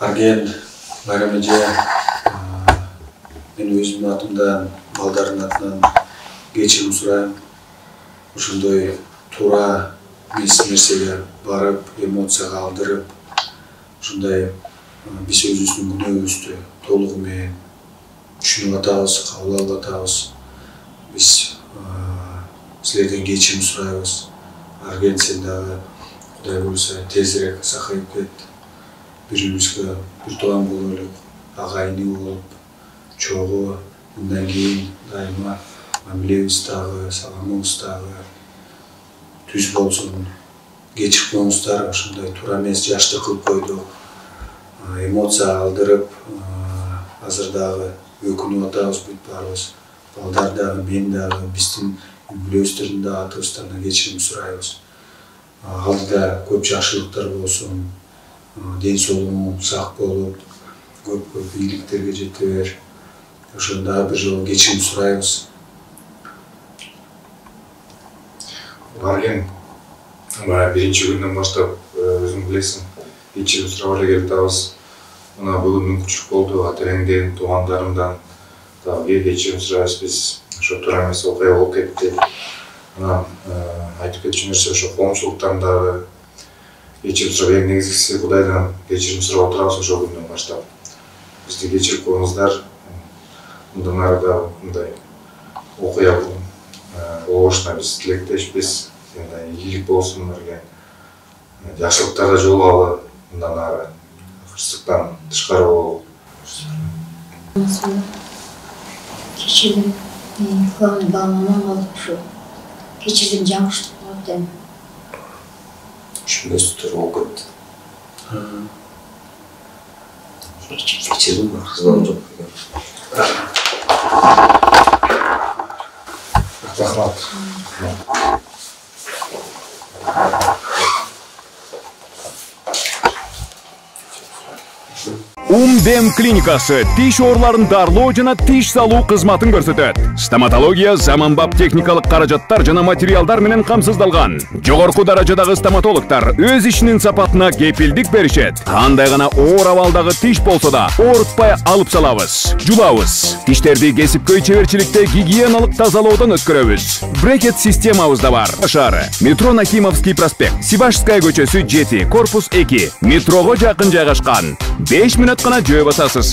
Арген Байрам эже, мен өзүмдүн атымдан, балдардын атынан кечирим сурайм. Ошондой туура эмес нерсеге барып, эмоцияга алдырып, ушундай биз өзүбүздүн күнөөбүздү толугу менен түшүнүп атабыз, кабыл алып атабыз. Биз силерден кечирим сурайбыз. Арген, сен дагы Кудай буюрса тезирээк сакайып кет. Бири-бирибизге бир тууган бололук, агайыны болуп, чогуу, мындан кийин дайыма мамилебиз дагы, саламыбыз дагы түз болсун. Кечирип коюңуздар, ошондой туура эмес жашты кылып койдук. Эмоция алдырып, азыр дагы өкүнүп атабыз бүт баарыбыз. Балдар дагы, мен дагы, биздин үй-бүлөбүздөрдүн дагы атыбыздан кечирим сурайбыз. Алдыда көп жакшылыктар болсун. Ден соолугуң сак болуп, көп ийгиликтерге жете бер. Ошондо бир жолу кечирим сурайбыз. Арген, биринчи күндөн баштап өзүң билесиң, кечирим сурап эле келатабыз. Мына бүгүн мүмкүнчүлүк болду, ата-энемден, туугандарымдан дагы кечирим сурайбыз. Биз ошо туура эмес окуя болуп кетти. Мына айтып кетчү нерсе ошо коомчулуктан дагы кечирим сурап, эң негизгиси Кудайдан кечирим сурап отурабыз ошол күндөн баштап. Бизди кечирип коюңуздар. Мындан ары дагы мындай окуя болушуна биз тилектешпиз. Мындай ийгилик болсун Арген. Жакшылыктарда жолугалы мындан ары. Кырсыктан тышкары бололу. Кечирим, мен кылган баламан болуп ушу. Кечирим жаңылыштык болуп атам. Düşünmesi oldu. Geçirdim mi? Hızlanım çok. Rahmat. Дем клиникасы тиш ооруларын дарылоо жана тиш салуу кызматын көрсөтөт. Стоматология заманбап техникалык каражаттар жана материалдар менен камсыздалган. Жогорку даражадагы стоматологдор өз ишинин сапатына кепилдик беришет. Кандай гана оор абалдагы тиш болсо да оорутпай алып салабыз, жулабыз. Тиштерди кесипкөй чеберчиликте гигиеналык тазалоодон өткөрөбүз. Брекет системабыз да бар. Шаары метро Нахимовский проспект, Сибашская көчөсү 7, корпус 2, метрого жакын жайгашкан. 5 мүнөт гана жөө басасыз.